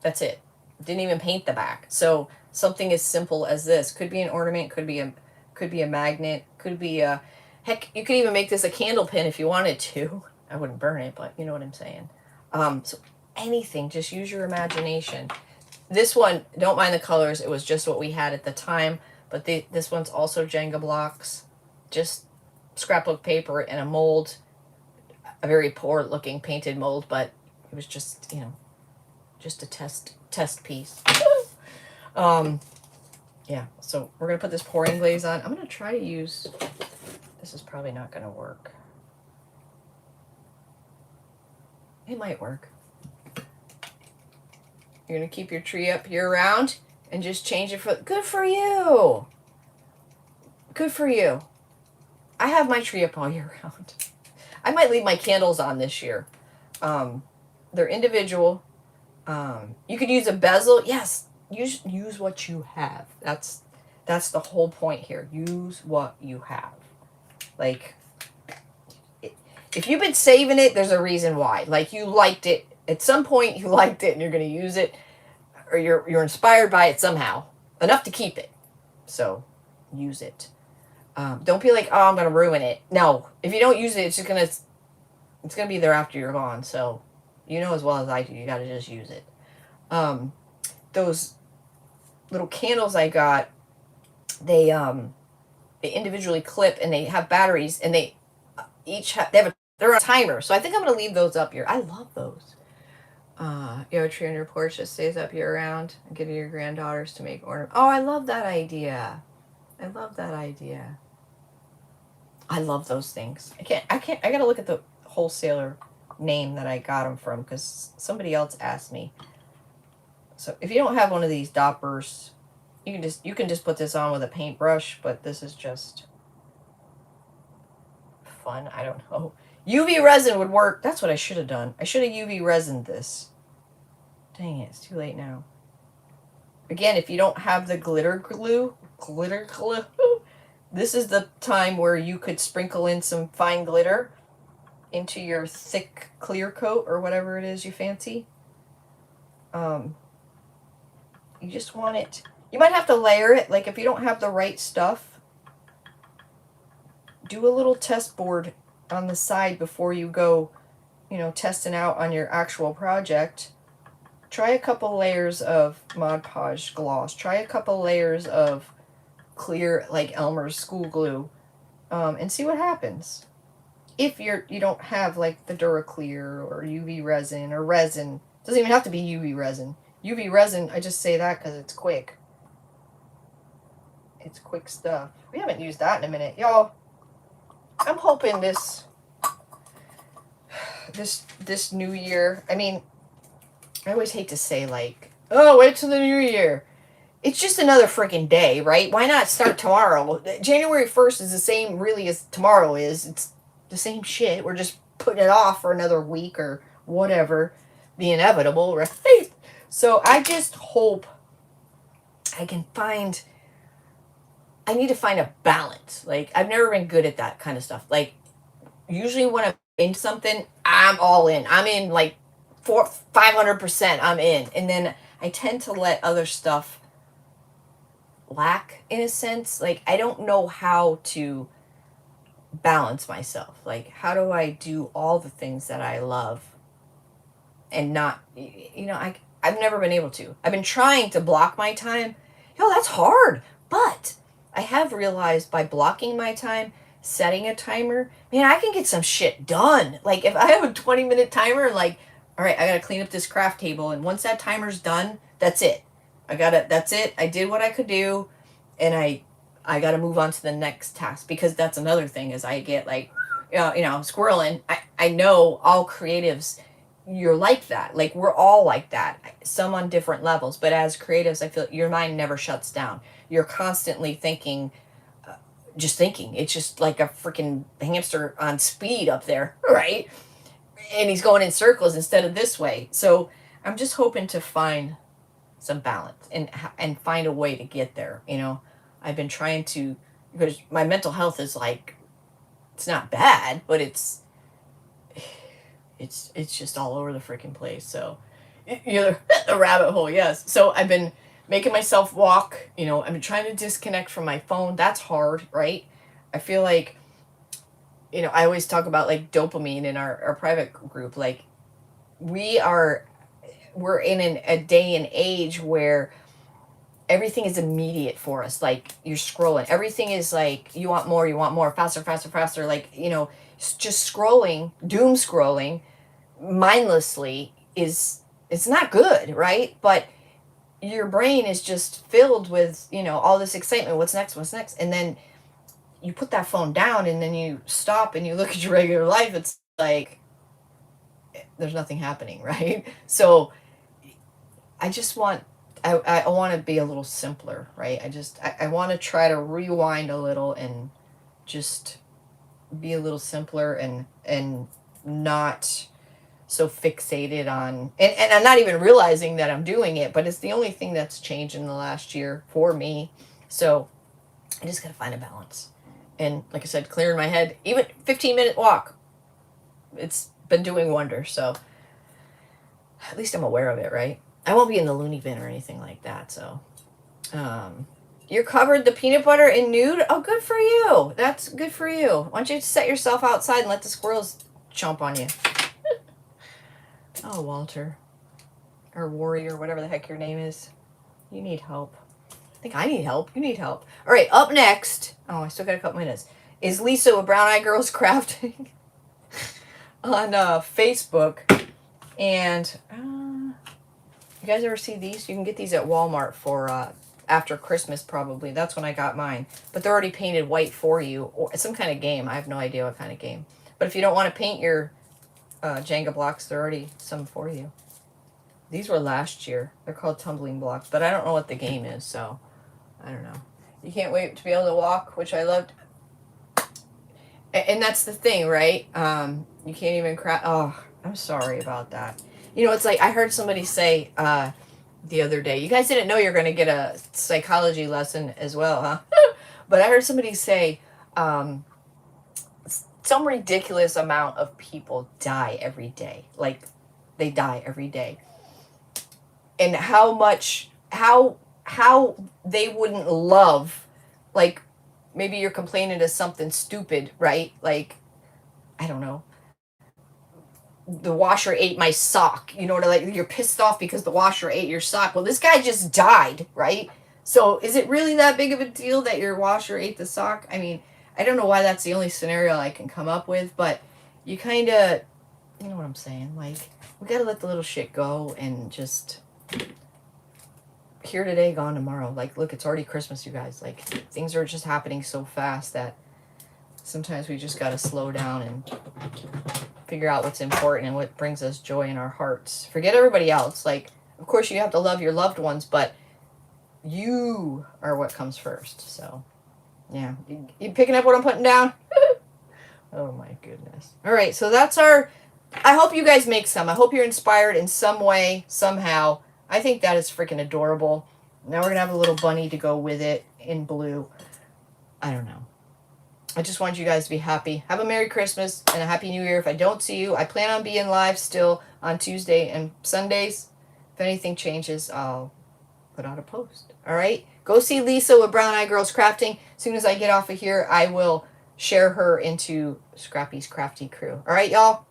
that's it. Didn't even paint the back. So something as simple as this could be an ornament, could be a magnet, could be a, heck, you could even make this a candle pin if you wanted to. I wouldn't burn it, but you know what I'm saying. So anything, just use your imagination. This one, don't mind the colors. It was just what we had at the time. But this one's also Jenga blocks, just scrapbook paper and a mold, a very poor looking painted mold, but it was just, you know, just a test piece. Yeah, so we're going to put this pouring glaze on. I'm going to try to use, this is probably not going to work. It might work. You're going to keep your tree up year round and just change it for, good for you. Good for you. I have my tree up all year round. I might leave my candles on this year. They're individual. You could use a bezel. Yes, use what you have. That's the whole point here. Use what you have. Like, if you've been saving it, there's a reason why. Like, you liked it. At some point, you liked it and you're going to use it. Or you're inspired by it somehow. Enough to keep it. So, use it. Don't be like, oh, I'm going to ruin it. No. If you don't use it, it's going to be there after you're gone. So, you know as well as I do, you got to just use it. Those little candles I got, they individually clip and they have batteries and they they're on a timer. So I think I'm going to leave those up here. I love those. You have a tree on your porch that stays up year round and give your granddaughters to make ornaments. Oh, I love that idea. I love those things. I got to look at the wholesaler name that I got them from because somebody else asked me. So if you don't have one of these doppers, you can just put this on with a paintbrush, but this is just fun. I don't know. UV resin would work. That's what I should have done. I should have UV resined this. Dang it, it's too late now. Again, if you don't have the glitter glue, this is the time where you could sprinkle in some fine glitter into your thick clear coat or whatever it is you fancy. You just want it. You might have to layer it. Like if you don't have the right stuff, do a little test board on the side before you go, testing out on your actual project. Try a couple layers of Mod Podge gloss. Try a couple layers of clear, like Elmer's school glue, and see what happens. If you don't have like the Duraclear or UV resin or resin, it doesn't even have to be UV resin. UV resin, I just say that because it's quick. It's quick stuff. We haven't used that in a minute, y'all. I'm hoping this new year. I mean, I always hate to say like, oh, wait till the new year. It's just another freaking day, right? Why not start tomorrow? January 1st is the same really as tomorrow is. It's the same shit. We're just putting it off for another week or whatever. The inevitable, right? So I just hope I can find... I need to find a balance. Like, I've never been good at that kind of stuff. Like, usually when I'm in something, I'm all in. I'm in, like, 500% I'm in. And then I tend to let other stuff lack, in a sense. Like, I don't know how to balance myself. Like, how do I do all the things that I love and not, I've never been able to. I've been trying to block my time. That's hard. But I have realized by blocking my time, setting a timer, man, I can get some shit done. Like, if I have a 20-minute timer, like, all right, I got to clean up this craft table. And once that timer's done, that's it. That's it. I did what I could do. And I got to move on to the next task. Because that's another thing is I get like, squirreling. I know all creatives, you're like that. Like, we're all like that. Some on different levels. But as creatives, I feel your mind never shuts down. You're constantly thinking, just thinking. It's just like a freaking hamster on speed up there, right? And he's going in circles instead of this way. So I'm just hoping to find some balance and find a way to get there. I've been trying to, because my mental health is like, it's not bad, but it's just all over the freaking place. So you're the rabbit hole, yes. So I've been making myself walk. I've been trying to disconnect from my phone. That's hard, right? I feel like, I always talk about like dopamine in our private group. Like, we're in a day and age where everything is immediate for us. Like, you're scrolling. Everything is like, you want more, faster, faster, faster. Like, just scrolling, doom scrolling mindlessly it's not good, right? But your brain is just filled with, you know, all this excitement. What's next? What's next? And then you put that phone down and then you stop and you look at your regular life. It's like there's nothing happening, right? So I just want, I want to be a little simpler, right? I want to try to rewind a little and just be a little simpler and not so fixated on, and I'm not even realizing that I'm doing it, but it's the only thing that's changed in the last year for me. So I just gotta find a balance. And like I said, clearing my head, even 15-minute walk, it's been doing wonders. So at least I'm aware of it, right? I won't be in the loony bin or anything like that. So you're covered the peanut butter in nude. Oh, good for you. That's good for you. Why don't you set yourself outside and let the squirrels chomp on you? Oh, Walter. Or Warrior, whatever the heck your name is. You need help. I think I need help. You need help. All right, up next. Oh, I still got a couple minutes. Is Lisa with Brown Eye Girls Crafting on Facebook. And you guys ever see these? You can get these at Walmart for after Christmas probably. That's when I got mine. But they're already painted white for you. Or it's some kind of game. I have no idea what kind of game. But if you don't want to paint your Jenga blocks, they're already some for you. These were last year. They're called tumbling blocks. But I don't know what the game is, so I don't know. You can't wait to be able to walk, which I loved. And that's the thing, right? You can't even cry. Oh, I'm sorry about that. You know, it's like I heard somebody say the other day, you guys didn't know you're going to get a psychology lesson as well, huh? But I heard somebody say some ridiculous amount of people die every day. Like, they die every day. And how they wouldn't love, like, maybe you're complaining to something stupid, right? Like, I don't know, the washer ate my sock. You know what? Like, you're pissed off because the washer ate your sock. Well, this guy just died, right? So is it really that big of a deal that your washer ate the sock? I mean, I don't know why that's the only scenario I can come up with, but you kind of, you know what I'm saying? Like, we got to let the little shit go and just here today, gone tomorrow. Like, look, it's already Christmas, you guys. Like, things are just happening so fast that sometimes we just got to slow down and figure out what's important and what brings us joy in our hearts. Forget everybody else. Like, of course, you have to love your loved ones, but you are what comes first. So, yeah. You picking up what I'm putting down? Oh, my goodness. All right, so that's our... I hope you guys make some. I hope you're inspired in some way, somehow. I think that is freaking adorable. Now we're going to have a little bunny to go with it in blue. I don't know. I just want you guys to be happy. Have a Merry Christmas and a Happy New Year. If I don't see you, I plan on being live still on Tuesday and Sundays. If anything changes, I'll put out a post. All right? Go see Lisa with Brown Eye Girls Crafting. As soon as I get off of here, I will share her into Scrappy's Crafty Crew. All right, y'all?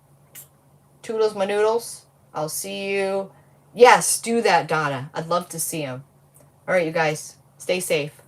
Toodles my noodles. I'll see you. Yes, do that, Donna. I'd love to see him. All right, you guys. Stay safe.